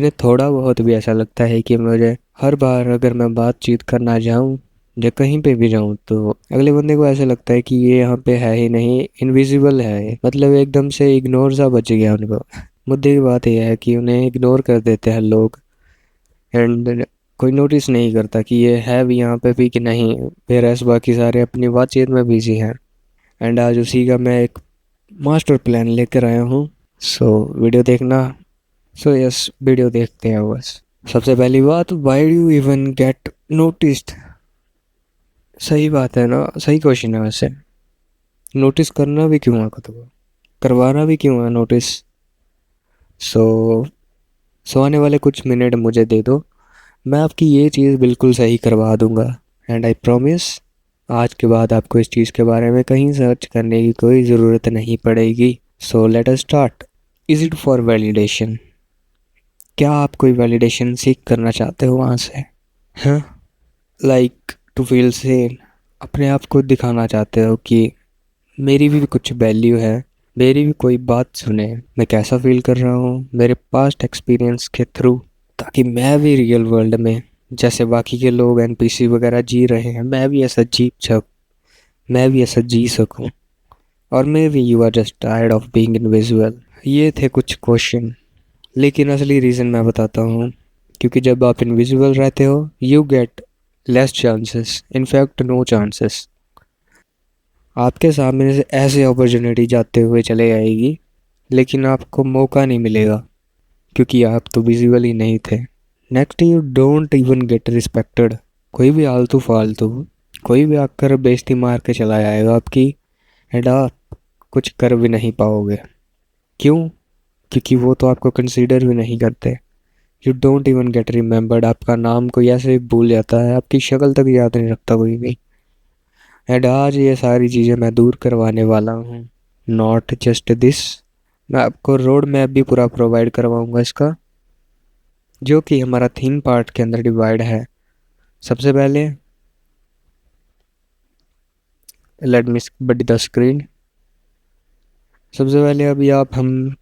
मुझे थोड़ा बहुत भी ऐसा लगता है कि मुझे हर बार अगर मैं बातचीत करना जाऊं या कहीं पे भी जाऊं तो अगले बंदे को ऐसा लगता है कि ये यहाँ पे है ही नहीं, इनविजिबल है ये। मतलब एकदम से इग्नोर सा बच गया उनको। मुद्दे की बात यह है कि उन्हें इग्नोर कर देते हैं लोग, एंड कोई नोटिस नहीं करता कि ये है भी यहाँ पे भी कि नहीं, फिर बाकी सारे अपनी बातचीत में बिजी हैं। एंड आज उसी का मैं एक मास्टर प्लान लेकर आया हूँ। सो वीडियो देखना। सो यस, वीडियो देखते हैं बस। सबसे पहली बात, why do you even get noticed? सही बात है ना, सही क्वेश्चन है वैसे। नोटिस करना भी क्यों है खुद को, करवाना भी क्यों है नोटिस? सो सो आने वाले कुछ मिनट मुझे दे दो, मैं आपकी ये चीज़ बिल्कुल सही करवा दूंगा। एंड आई प्रॉमिस, आज के बाद आपको इस चीज़ के बारे में कहीं सर्च करने की कोई ज़रूरत नहीं पड़ेगी। So let us start. Is it for validation? क्या आप कोई वैलिडेशन सीख करना चाहते हो वहाँ से? हाँ, लाइक टू फील सेन, अपने आप को दिखाना चाहते हो कि मेरी भी कुछ वैल्यू है, मेरी भी कोई बात सुने, मैं कैसा फील कर रहा हूँ मेरे पास्ट एक्सपीरियंस के थ्रू, ताकि मैं भी रियल वर्ल्ड में जैसे बाकी के लोग एनपीसी वगैरह जी रहे हैं मैं भी ऐसा मैं भी ऐसा जी सकूं। और may be you are just tired of being invisible. ये थे कुछ क्वेश्चन, लेकिन असली रीज़न मैं बताता हूँ। क्योंकि जब आप इनविजिबल रहते हो you get less chances, in fact no chances. आपके सामने से ऐसे अपॉर्चुनिटी जाते हुए चले आएगी, लेकिन आपको मौका नहीं मिलेगा क्योंकि आप तो विजिबल ही नहीं थे। Next, you don't even get respected. कोई भी आलतू फालतू, कोई भी आकर बेइज्जती मार के चला जाएगा आपकी, एंड आप कुछ कर भी नहीं पाओगे। क्यों? क्योंकि वो तो आपको कंसीडर भी नहीं करते। You don't even get remembered. आपका नाम कोई ऐसे ही भूल जाता है, आपकी शक्ल तक याद नहीं रखता कोई भी। एंड आज ये सारी चीज़ें मैं दूर करवाने वाला हूँ। नॉट जस्ट दिस, मैं आपको रोड मैप भी पूरा प्रोवाइड करवाऊँगा इसका, जो कि हमारा थीम पार्ट के अंदर डिवाइड है। सबसे पहले let me but the screen. सबसे पहले अभी आप हम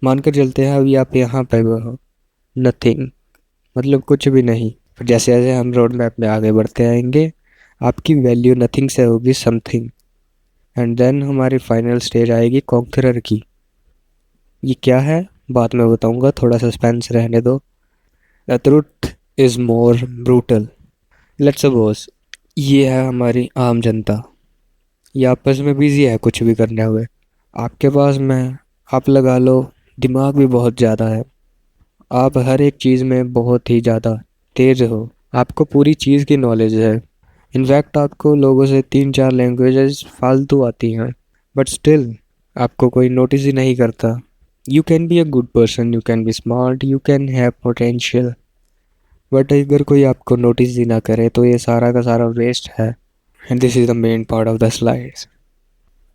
मानकर चलते हैं अभी आप यहाँ पे हो, नथिंग, मतलब कुछ भी नहीं। फिर जैसे जैसे हम रोड मैप में आगे बढ़ते आएंगे आपकी वैल्यू नथिंग से होगी समथिंग, एंड देन हमारी फाइनल स्टेज आएगी कॉन्करर की। ये क्या है बाद में बताऊंगा, थोड़ा सस्पेंस रहने दो। The truth is more brutal. Let's suppose ये है हमारी आम जनता, ये आपस में बिजी है कुछ भी करने हुए। आपके पास में, आप लगा लो, दिमाग भी बहुत ज़्यादा है, आप हर एक चीज़ में बहुत ही ज़्यादा तेज़ हो, आपको पूरी चीज़ की नॉलेज है। इनफैक्ट आपको लोगों से 3-4 लैंग्वेजेस फालतू आती हैं, बट स्टिल आपको कोई नोटिस ही नहीं करता। You can be a good person, you can be smart, you can have potential, but अगर कोई आपको नोटिस ही ना करे तो ये सारा का सारा वेस्ट है। And this is the main part of the slides.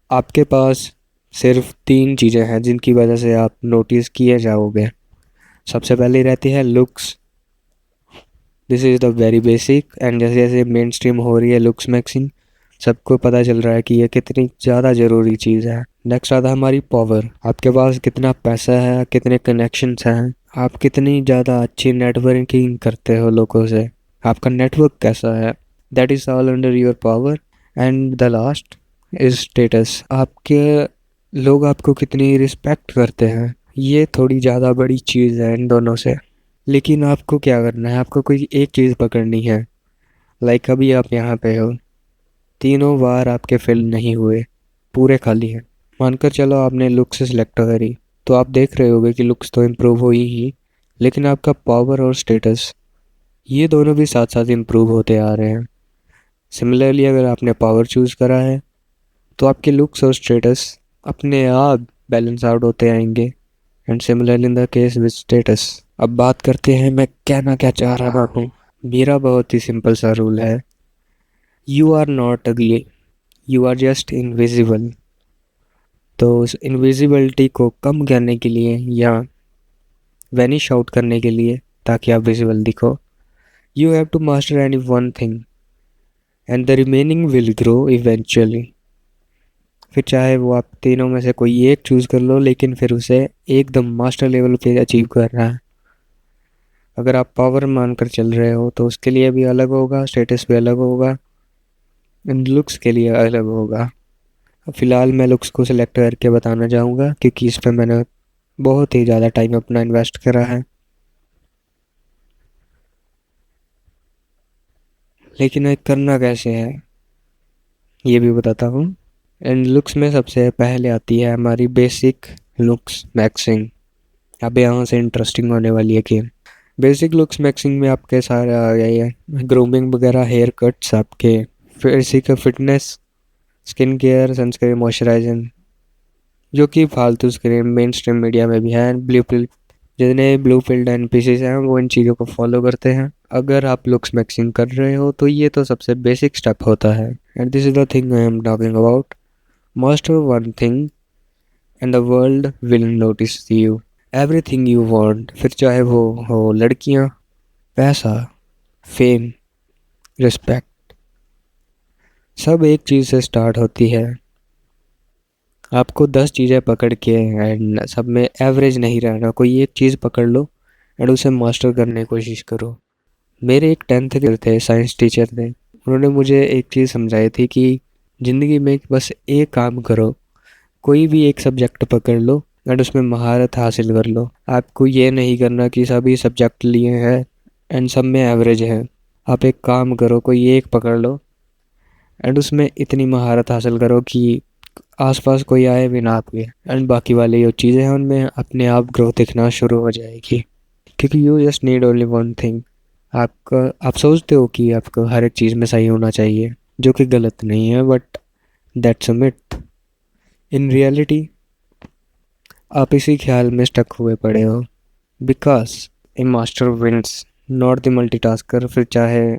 आपके पास सिर्फ 3 चीज़ें हैं जिनकी वजह से आप नोटिस किए जाओगे। सबसे पहले रहती है looks. This is the very basic, and जैसे जैसे मेन स्ट्रीम हो रही है लुक्स मैक्सिंग, सबको पता चल रहा है कि ये कितनी ज़्यादा ज़रूरी चीज़ है। नेक्स्ट आता है हमारी पावर। आपके पास कितना पैसा है, कितने कनेक्शंस हैं, आप कितनी ज़्यादा अच्छी नेटवर्किंग करते हो लोगों से, आपका नेटवर्क कैसा है, that is all under your power. And the last is status. आपके लोग आपको कितनी रिस्पेक्ट करते हैं, ये थोड़ी ज़्यादा बड़ी चीज़ है इन दोनों से। लेकिन आपको क्या करना है, आपको कोई एक चीज़ पकड़नी है। लाइक अभी आप यहाँ पे हो, तीनों बार आपके फिल नहीं हुए, पूरे खाली हैं। मानकर चलो आपने लुक्स सेलेक्ट करी, तो आप देख रहे होगे कि लुक्स तो इम्प्रूव हुई ही, लेकिन आपका पावर और स्टेटस ये दोनों भी साथ साथ इम्प्रूव होते आ रहे हैं। सिमिलरली अगर आपने पावर चूज़ करा है तो आपके लुक्स और स्टेटस अपने आप बैलेंस आउट होते आएंगे। And similarly in the case with status. अब बात करते हैं मैं कहना क्या चाह रहा हूँ। मेरा बहुत ही सिंपल सा रूल है, यू आर नॉट अगली, यू आर जस्ट इनविजिबल। तो उस इनविजिबिलिटी को कम करने के लिए या वैनिश आउट करने के लिए, ताकि आप विजिबल दिखो, you have to master any one thing and the remaining will grow eventually. फिर चाहे वो आप तीनों में से कोई एक चूज़ कर लो, लेकिन फिर उसे एकदम मास्टर लेवल पे अचीव करना है। अगर आप पावर मानकर चल रहे हो तो उसके लिए भी अलग होगा, स्टेटस भी अलग होगा, एंड लुक्स के लिए अलग होगा। फ़िलहाल मैं लुक्स को सिलेक्ट करके बताना चाहूँगा क्योंकि इस पर मैंने बहुत ही ज़्यादा टाइम अपना इन्वेस्ट करा है। लेकिन करना कैसे है ये भी बताता हूँ। एंड लुक्स में सबसे पहले आती है हमारी बेसिक लुक्स मैक्सिंग। अब यहाँ से इंटरेस्टिंग होने वाली है गेम। बेसिक लुक्स मैक्सिंग में आपके सारे आ गए हैं ग्रूमिंग वगैरह, हेयर कट्स, आपके physique fitness, skin care, sunscreen, moisturizing, जो कि फालतू स्क्रीन मेन स्ट्रीम मीडिया में भी है। ब्लू पिल, जितने ब्लू पिल्ड एनपीसीज हैं वो इन चीज़ों को फॉलो करते हैं। अगर आप लुक्स मैक्सिंग कर रहे हो तो ये तो सबसे बेसिक स्टेप होता है, and this is the thing I am talking about. Master one thing and the world will notice you, everything you want, फिर चाहे वो हो लड़कियां, पैसा, फेम, रिस्पेक्ट, सब एक चीज़ से स्टार्ट होती है। आपको 10 चीज़ें पकड़ के एंड सब में एवरेज नहीं रहना, कोई एक चीज़ पकड़ लो एंड उसे मास्टर करने की कोशिश करो। मेरे एक 10th के थे साइंस टीचर थे, उन्होंने मुझे एक चीज़ समझाई थी कि ज़िंदगी में बस एक काम करो, कोई भी एक सब्जेक्ट पकड़ लो एंड उसमें महारत हासिल कर लो। आपको ये नहीं करना कि सभी सब्जेक्ट लिए हैं एंड सब में एवरेज है। आप एक काम करो, कोई एक पकड़ लो एंड उसमें इतनी महारत हासिल करो कि आसपास कोई आए भी ना आपके, एंड बाकी वाली जो चीज़ें हैं उनमें अपने आप ग्रोथ दिखना शुरू हो जाएगी। क्योंकि you just need only one thing. आपका आप सोचते हो कि आपको हर एक चीज़ में सही होना चाहिए, जो कि गलत नहीं है, but that's a myth. In reality आप इसी ख्याल में स्टक हुए पड़े हो, because a master wins not the multitasker. फिर चाहे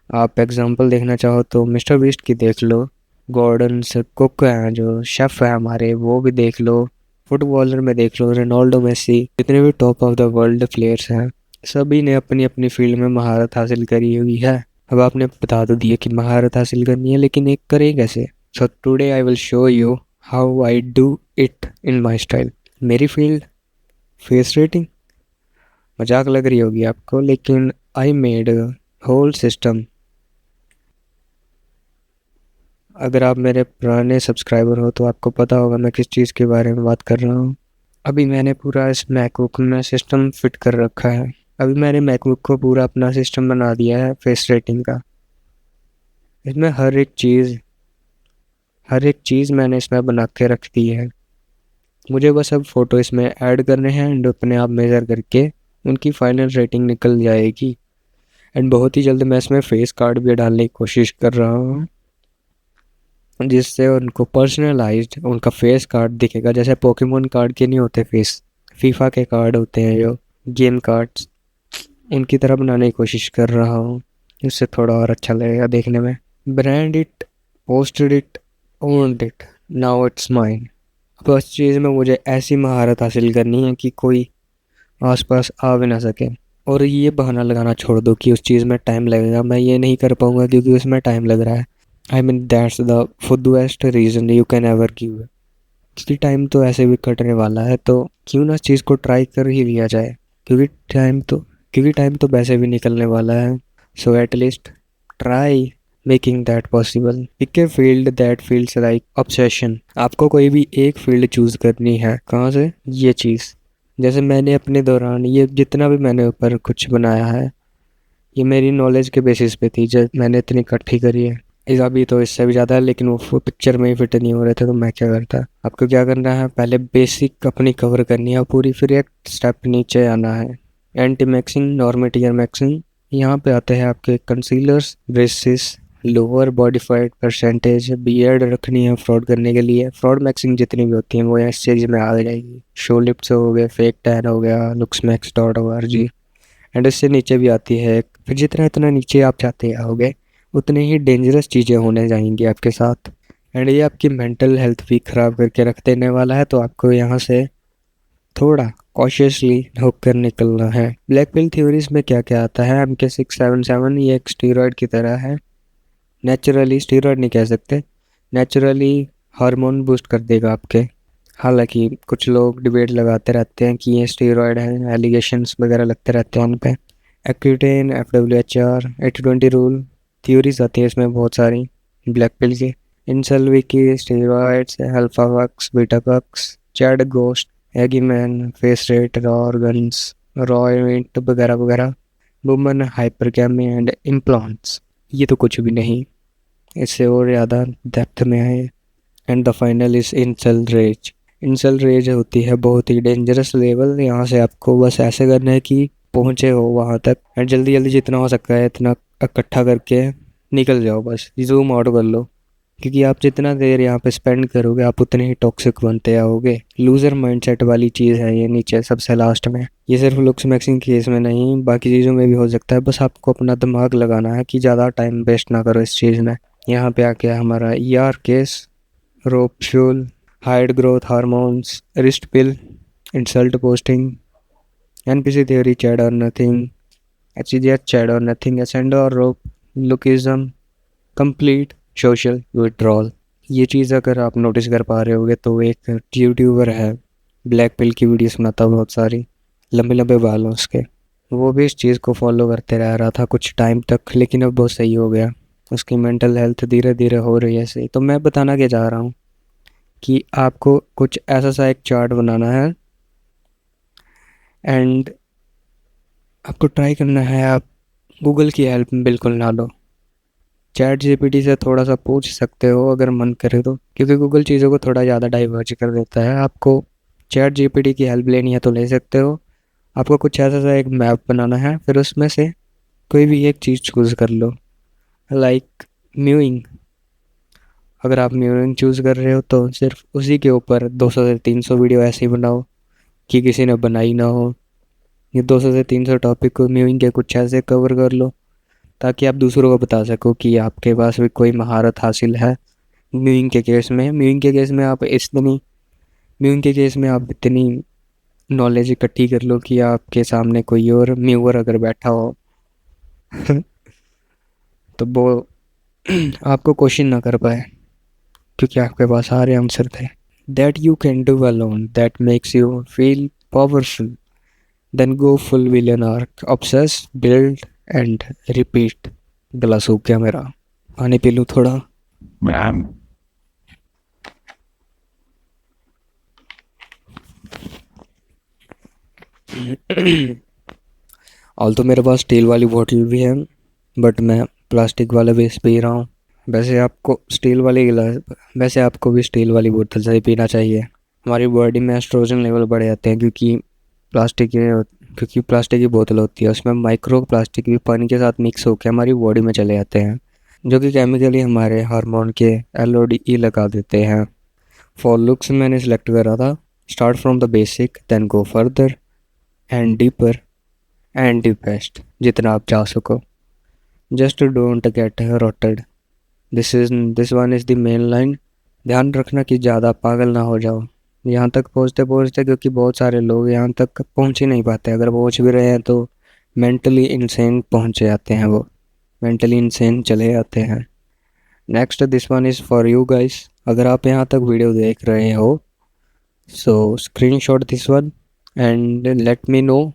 आप एग्जांपल देखना चाहो तो मिस्टर बीस्ट की देख लो, गॉर्डन से कुक हैं जो शेफ़ है हमारे, वो भी देख लो, फुटबॉलर में देख लो रोनाल्डो, मेसी, जितने भी top of the world players हैं, सभी ने अपनी अपनी फील्ड में महारत हासिल करी हुई है। अब आपने बता तो दिया कि महारत हासिल करनी है, लेकिन एक करें कैसे? So today I will show you how I do it in my style. मेरी फील्ड फेस रेटिंग, मजाक लग रही होगी आपको, लेकिन आई मेड होल सिस्टम। अगर आप मेरे पुराने सब्सक्राइबर हो तो आपको पता होगा मैं किस चीज़ के बारे में बात कर रहा हूँ। अभी मैंने पूरा इस मैकबुक में सिस्टम फिट कर रखा है। अभी मैंने मैकबुक को पूरा अपना सिस्टम बना दिया है फेस रेटिंग का। इसमें हर एक चीज़ मैंने इसमें बना के रख दी है। मुझे बस अब फ़ोटो इसमें ऐड करने हैं एंड अपने आप मेज़र करके उनकी फाइनल रेटिंग निकल जाएगी। एंड बहुत ही जल्द मैं इसमें फेस कार्ड भी डालने की कोशिश कर रहा हूँ, जिससे उनको पर्सनलाइज्ड उनका फेस कार्ड दिखेगा। जैसे पोकेमोन कार्ड के नहीं होते फेस, फीफा के कार्ड होते हैं जो गेम कार्ड्स, उनकी तरह बनाने की कोशिश कर रहा हूँ। इससे थोड़ा और अच्छा लगेगा देखने में। Brand it, posted it, owned it, now it's mine. अब उस चीज़ में मुझे ऐसी महारत हासिल करनी है कि कोई आसपास आ भी ना सके। और ये बहाना लगाना छोड़ दो कि उस चीज़ में टाइम लगेगा, मैं ये नहीं कर पाऊँगा क्योंकि उसमें टाइम लग रहा है। आई मीन दैट्स द फुद्दुएस्ट reason you can ever give. क्योंकि टाइम तो ऐसे भी कटने वाला है, तो क्यों ना चीज़ को ट्राई कर ही लिया जाए। क्योंकि टाइम तो वैसे भी निकलने वाला है। So at least try making that possible. Pick a field that feels like obsession. आपको कोई भी एक फील्ड चूज़ करनी है। कहाँ से? ये चीज़, जैसे मैंने अपने दौरान ये जितना भी मैंने ऊपर कुछ बनाया है, ये मेरी नॉलेज के बेसिस पे थी जब मैंने इतनी इकट्ठी करी है। इस अभी तो इससे भी ज़्यादा है, लेकिन वो पिक्चर में ही फिट नहीं हो रहे थे तो मैं क्या करता। आपको क्या करना है, पहले बेसिक अपनी कवर करनी है पूरी, फिर एक स्टेप नीचे आना है। एंटी मैक्सिंग, नॉर्मेटियर मैक्सिंग, यहाँ पे आते हैं आपके concealers, braces, lower body fat percentage, beard रखनी है फ्रॉड करने के लिए। फ्रॉड मैक्सिंग जितनी भी होती हैं वो इस चीज़ में आ जाएगी। शो लिप्स हो गए, फेक टैन हो गया, looks max dot ORG। And इससे नीचे भी आती है। फिर जितना इतना नीचे आप चाहते आओगे उतने ही डेंजरस चीज़ें होने जाएंगी आपके साथ, एंड ये आपकी मेंटल हेल्थ भी ख़राब करके रख देने वाला है। तो आपको यहाँ से थोड़ा कॉशियसली होकर कर निकलना है। ब्लैक पिल थ्योरीज में क्या क्या आता है, MK677, ये एक स्टीरॉयड की तरह है। नेचुरली, स्टीरॉयड नहीं कह सकते, नेचुरली हार्मोन बूस्ट कर देगा आपके। हालांकि कुछ लोग डिबेट लगाते रहते हैं कि ये स्टेरॉयड है, एलिगेशंस वगैरह लगते रहते हैं उन पे। एक्यूटेन, FWHR, 80-20 रूल, थ्योरीज आती है इसमें बहुत सारी ब्लैक पिल की। इंसल्वी की, steroids, alpha bucks, beta bucks, chad ghost, एगीमैन, फेस रेट, ऑर्गन्स, रॉयट वगैरह वगैरह, वुमन हाइपरकैमी एंड इम्प्लांट्स। ये तो कुछ भी नहीं, इससे और ज़्यादा डेप्थ में है। And the final is incel rage. Incel rage होती है बहुत ही डेंजरस लेवल। यहाँ से आपको बस ऐसे करना है कि पहुँचे हो वहाँ तक, एंड जल्दी जल्दी जितना हो सकता है इतना इकट्ठा करके निकल जाओ, बस जूम आउट कर लो। क्योंकि आप जितना देर यहाँ पे स्पेंड करोगे आप उतने ही टॉक्सिक बनते आओगे। लूज़र माइंडसेट वाली चीज़ है ये नीचे सबसे लास्ट में। ये सिर्फ लुक्स मैक्सिंग केस में नहीं, बाकी चीज़ों में भी हो सकता है। बस आपको अपना दिमाग लगाना है कि ज़्यादा टाइम वेस्ट ना करो इस चीज़ में। यहाँ पे आके हमारा ER case, rope fuel, height growth hormones, wrist pill, insult posting, NPC theory, chad or nothing, HCG chad or nothing, ascend or rope, lookism, complete social withdrawal. ये चीज़ अगर आप नोटिस कर पा रहे होगे तो एक यूट्यूबर है, ब्लैक पिल की वीडियोस बनाता बहुत सारी, लंबे लंबे बाल हैं उसके। वो भी इस चीज़ को फॉलो करते रह रहा था कुछ टाइम तक, लेकिन अब बहुत सही हो गया। उसकी मेंटल हेल्थ धीरे धीरे हो रही है सही। तो मैं बताना क्या चाह रहा हूँ कि आपको कुछ ऐसा सा एक चार्ट बनाना है, एंड आपको ट्राई करना है आप गूगल की हेल्प बिल्कुल ना लो। ChatGPT से थोड़ा सा पूछ सकते हो अगर मन करे तो, क्योंकि गूगल चीज़ों को थोड़ा ज़्यादा डाइवर्ज कर देता है। आपको ChatGPT की हेल्प लेनी है तो ले सकते हो। आपको कुछ ऐसा सा एक मैप बनाना है, फिर उसमें से कोई भी एक चीज़ चूज़ कर लो, लाइक म्यूइंग। अगर आप म्यूइंग चूज़ कर रहे हो तो सिर्फ उसी के ऊपर 200 से 300 वीडियो ऐसे ही बनाओ कि किसी ने बनाई ना हो। ये 200 से 300 टॉपिक को म्यूइंग के कुछ ऐसे कवर कर लो ताकि आप दूसरों को बता सको कि आपके पास भी कोई महारत हासिल है। म्यूइंग के केस में आप इतनी नॉलेज इकट्ठी कर लो कि आपके सामने कोई और म्यूअर अगर बैठा हो तो वो आपको क्वेश्चन ना कर पाए, क्योंकि आपके पास सारे आंसर थे। That you can do alone, that makes you feel powerful, then go full villain arc, obsess, build and repeat. गला सूख गया मेरा, पानी पी लूँ थोड़ा। मैम ऑल तो मेरे पास स्टील वाली बोतल भी है, बट मैं प्लास्टिक वाला भी पी रहा हूँ। वैसे आपको भी स्टील वाली बोतल से ही पीना चाहिए। हमारी बॉडी में एस्ट्रोजन लेवल बढ़ जाते हैं क्योंकि प्लास्टिक की बोतल होती है, उसमें माइक्रो प्लास्टिक भी पानी के साथ मिक्स होकर हमारी बॉडी में चले जाते हैं, जो कि केमिकली हमारे हार्मोन के LODE लगा देते हैं। फॉर लुक्स मैंने सेलेक्ट करा था, start from the basic then go further and deeper and the best, जितना आप जा सको। Just don't get rotted, this one is the main line. ध्यान रखना कि ज़्यादा पागल ना हो जाओ यहाँ तक पहुँचते पहुँचते, क्योंकि बहुत सारे लोग यहाँ तक पहुँच ही नहीं पाते। अगर पहुँच भी रहे हैं तो मेंटली इंसेन पहुँच जाते हैं, वो मेंटली इंसेन चले जाते हैं। Next, this one is for you guys. अगर आप यहाँ तक वीडियो देख रहे हो so screenshot this one and let me know.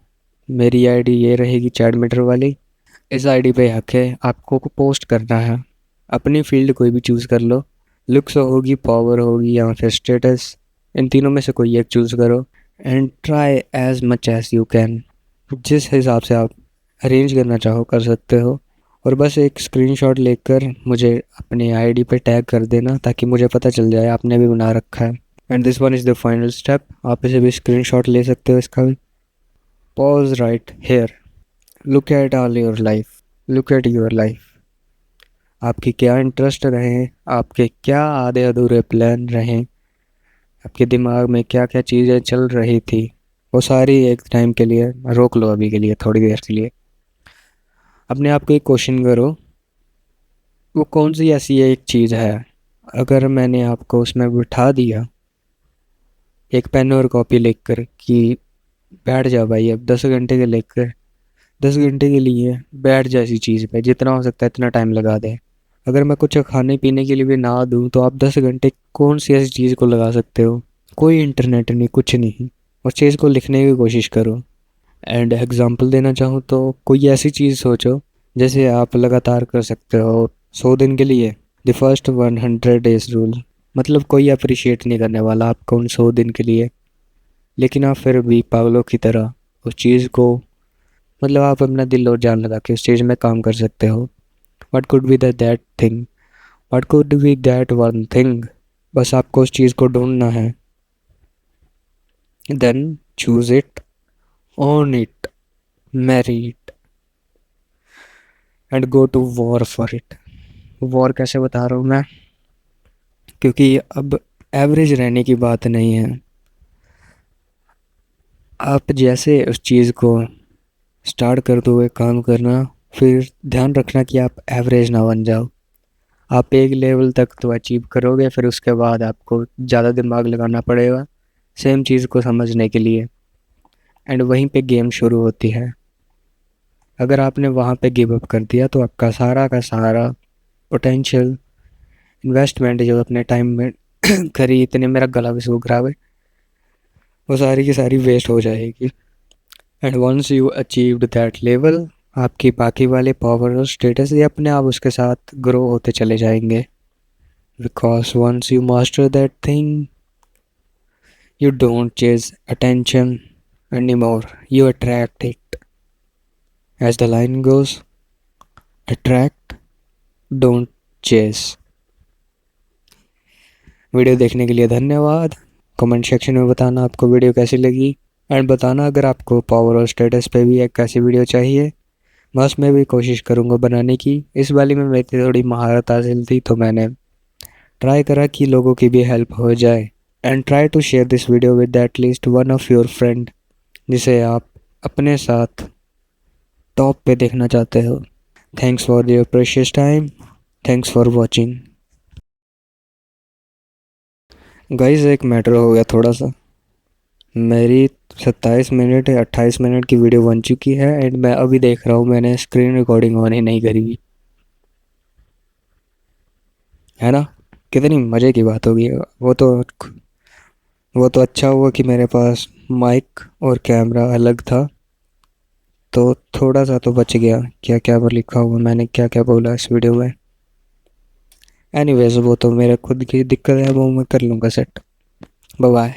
मेरी आईडी ये रहेगी, चैट मीटर वाली। इस आईडी पे हक है आपको को पोस्ट करना है। अपनी फील्ड कोई भी चूज़ कर लो, लुक्स होगी, पावर होगी या फिर स्टेटस, इन तीनों में से कोई एक चूज़ करो and try as much as you can. जिस हिसाब से आप अरेंज करना चाहो कर सकते हो, और बस एक स्क्रीनशॉट लेकर मुझे अपने आईडी पे टैग कर देना ताकि मुझे पता चल जाए आपने भी बना रखा है। And this one is the final step, आप इसे भी स्क्रीनशॉट ले सकते हो इसका भी। Pause right here, look at all your life, look at your life. आपकी क्या इंटरेस्ट रहे, आपके क्या आधे अधूरे प्लान रहे, आपके दिमाग में क्या क्या चीज़ें चल रही थी, वो सारी एक टाइम के लिए रोक लो, अभी के लिए, थोड़ी देर के लिए। अपने आप को एक क्वेश्चन करो, वो कौन सी ऐसी एक चीज़ है अगर मैंने आपको उसमें बिठा दिया एक पेन और कॉपी लिख कर कि बैठ जा भाई अब 10 घंटे के लेकर 10 घंटे के लिए बैठ जा इसी चीज़ पे, जितना हो सकता है इतना टाइम लगा दे। अगर मैं कुछ खाने पीने के लिए भी ना दूँ तो आप 10 घंटे कौन सी ऐसी चीज़ को लगा सकते हो? कोई इंटरनेट नहीं, कुछ नहीं। उस चीज़ को लिखने की कोशिश करो। एंड एग्जांपल देना चाहूँ तो कोई ऐसी चीज़ सोचो जैसे आप लगातार कर सकते हो 100 दिन के लिए, द फर्स्ट 100 डेज रूल। मतलब कोई अप्रिशिएट नहीं करने वाला आपको उन 100 दिन के लिए, लेकिन आप फिर भी पागलों की तरह उस चीज़ को, मतलब आप अपना दिल और जान लगा के उस चीज़ में काम कर सकते हो। What could be that thing, what could be that one thing. बस आपको उस चीज़ को ढूंढना है। Then choose it, own it, marry it, and go to war for it. War कैसे बता रहा हूँ मैं, क्योंकि अब एवरेज रहने की बात नहीं है। आप जैसे उस चीज़ को स्टार्ट कर दो काम करना, फिर ध्यान रखना कि आप एवरेज ना बन जाओ। आप एक लेवल तक तो अचीव करोगे, फिर उसके बाद आपको ज़्यादा दिमाग लगाना पड़ेगा सेम चीज़ को समझने के लिए, एंड वहीं पे गेम शुरू होती है। अगर आपने वहाँ पे गिव अप कर दिया तो आपका सारा का सारा पोटेंशियल इन्वेस्टमेंट जो अपने टाइम में करी, इतने मेरा गला भी सूख रहा है, वो सारी की सारी वेस्ट हो जाएगी। And once you achieved that level, आपकी बाकी वाले पावर और स्टेटस ये अपने आप उसके साथ ग्रो होते चले जाएंगे। Because once you master that thing, you don't chase attention anymore, you attract it. As the line goes, attract, don't chase. Video देखने के लिए धन्यवाद। कमेंट सेक्शन में बताना आपको वीडियो कैसी लगी, एंड बताना अगर आपको पावर और स्टेटस पे भी एक ऐसी वीडियो चाहिए। बस मैं भी कोशिश करूँगा बनाने की। इस वाली में मेरी थोड़ी महारत हासिल थी तो मैंने ट्राई करा कि लोगों की भी हेल्प हो जाए। And try to share this video with at least one of your friend जिसे आप अपने साथ टॉप पे देखना चाहते हो। Thanks for your precious time, thanks for watching. Guys एक मैटर हो गया थोड़ा सा, मेरी 27 मिनट या 28 मिनट की वीडियो बन चुकी है, एंड मैं अभी देख रहा हूँ मैंने स्क्रीन रिकॉर्डिंग ऑन ही नहीं करी हुई है ना। कितनी मज़े की बात होगी। वो तो अच्छा हुआ कि मेरे पास माइक और कैमरा अलग था, तो थोड़ा सा तो बच गया। क्या क्या वो लिखा हुआ, मैंने क्या क्या बोला इस वीडियो में। एनीवेज वो तो मेरे खुद की दिक्कत है, वो मैं कर लूँगा सेट। Bye bye.